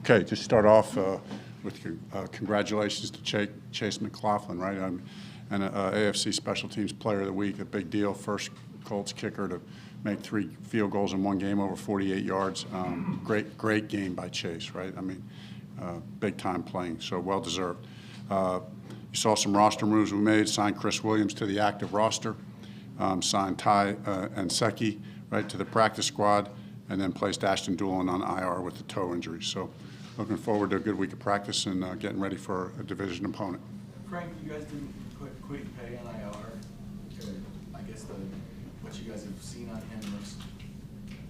Okay, just start off with congratulations to Chase McLaughlin, right? And AFC Special Teams Player of the Week, a big deal. First Colts kicker to make 3 field goals in one game over 48 yards. Great game by Chase, right? I mean, big time playing, so well deserved. You saw some roster moves we made. Signed Chris Williams to the active roster. Signed Ty and Secchi, right, to the practice squad, and then placed Ashton Doolin on IR with the toe injury. So looking forward to a good week of practice and getting ready for a division opponent. Frank, you guys didn't quit pay on IR. I guess what you guys have seen on him looks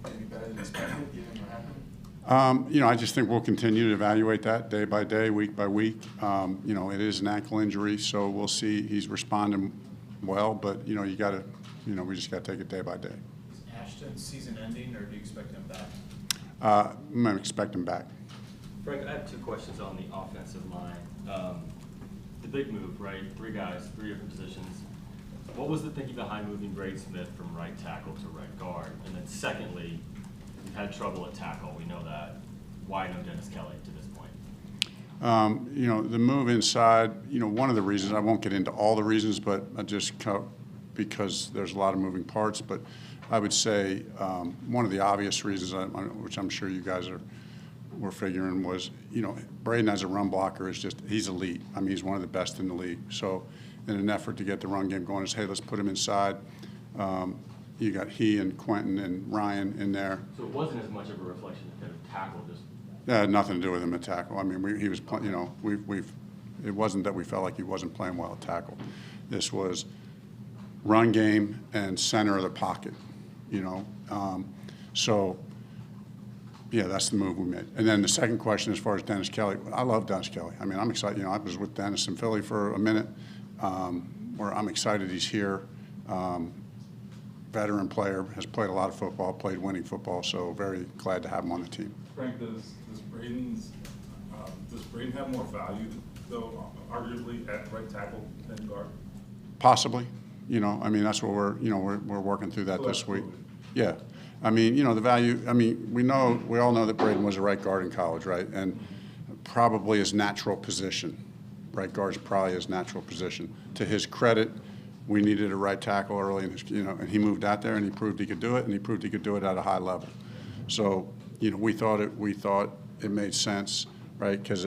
maybe better than expected, given what happened? I just think we'll continue to evaluate that day by day, week by week. It is an ankle injury, so we'll see. He's responding well, but we just got to take it day by day. Is Ashton season ending, or do you expect him back? I'm going to expect him back. Frank, I have 2 questions on the offensive line. The big move, right? 3 guys, 3 different positions. What was the thinking behind moving Braden Smith from right tackle to right guard? And then secondly, you've had trouble at tackle. We know that. Why no Dennis Kelly to this point? The move inside, one of the reasons, I won't get into all the reasons, but because there's a lot of moving parts, but I would say one of the obvious reasons, which I'm sure you guys were figuring, was, Braden as a run blocker he's elite. I mean, he's one of the best in the league. So in an effort to get the run game going, is, hey, let's put him inside. You got he and Quentin and Ryan in there. So it wasn't as much of a reflection of tackle, just. It had nothing to do with him at tackle. I mean, he was, it wasn't that we felt like he wasn't playing well at tackle. This was run game and center of the pocket, So, yeah, that's the move we made. And then the second question, as far as Dennis Kelly, I love Dennis Kelly. I mean, I'm excited. I was with Dennis in Philly for a minute, where I'm excited he's here. Veteran player, has played a lot of football, played winning football, so very glad to have him on the team. Frank, does Braden have more value, though, arguably at right tackle than guard? Possibly. That's what we're working through that this week. Yeah. The value, we all know that Braden was a right guard in college, right? And probably his natural position. Right guard's probably his natural position. To his credit, we needed a right tackle early in his, and he moved out there and he proved he could do it, and he proved he could do it at a high level. So, we thought it made sense, right? Because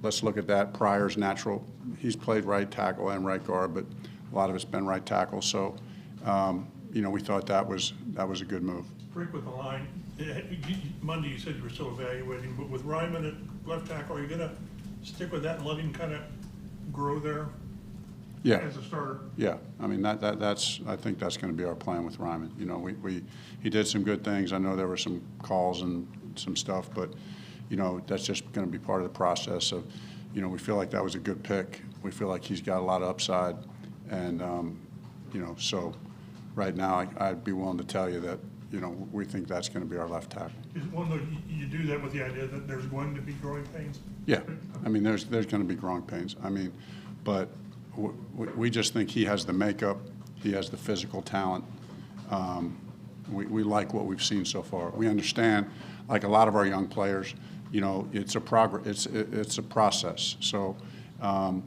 let's look at that. Pryor's natural. He's played right tackle and right guard, but a lot of it's been right tackle. So, we thought that was a good move. Frank, with the line, Monday you said you were still evaluating, but with Ryman at left tackle, are you going to stick with that and let him kind of grow there? Yeah. As a starter. Yeah, that's. I think that's going to be our plan with Ryman. He did some good things. I know there were some calls and some stuff, but that's just going to be part of the process of. We feel like that was a good pick. We feel like he's got a lot of upside, and so right now I'd be willing to tell you that we think that's going to be our left tackle. You do that with the idea that there's going to be growing pains. Yeah, there's going to be growing pains. But. We just think he has the makeup, he has the physical talent. We like what we've seen so far. We understand, like a lot of our young players, it's a it's a process. So, I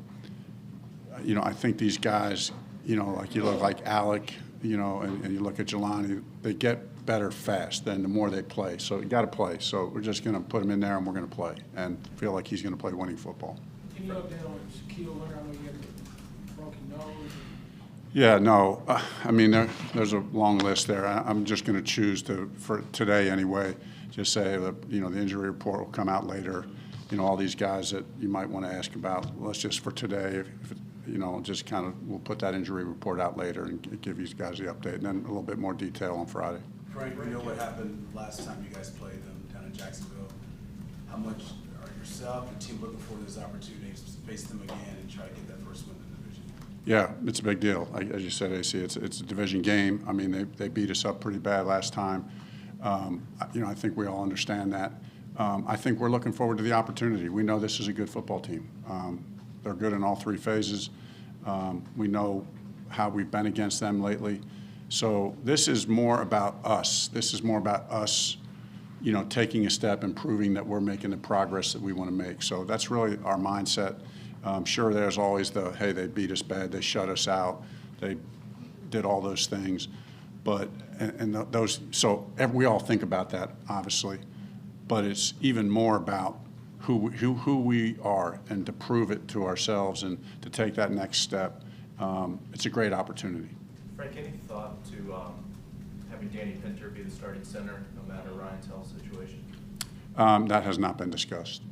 think these guys, like you look like Alec, and you look at Jelani, they get better fast. Then the more they play, so you got to play. So we're just going to put him in there and we're going to play and feel like he's going to play winning football. Can you update on Shaquille Leonard? I know you had a broken nose. Yeah, no. There's a long list there. I'm just going to choose for today anyway, just say that, the injury report will come out later. All these guys that you might want to ask about, let's just for today, just kind of, we'll put that injury report out later and give you guys the update, and then a little bit more detail on Friday. Frank, we know what happened last time you guys played them down in Jacksonville. How much are yourself and the team looking for this opportunity to face them again and try to get that first win in the division? Yeah, it's a big deal. As you said, AC, it's a division game. They beat us up pretty bad last time. I think we all understand that. I think we're looking forward to the opportunity. We know this is a good football team. They're good in all 3 phases. We know how we've been against them lately. So this is more about us. This is more about us, you know, taking a step and proving that we're making the progress that we want to make. So that's really our mindset. Sure, there's always the, hey, they beat us bad, they shut us out, they did all those things. But, we all think about that, obviously. But it's even more about who we are and to prove it to ourselves and to take that next step. It's a great opportunity. Frank, any thought to having Danny Pinter be the starting center, no matter Ryan's health situation? That has not been discussed.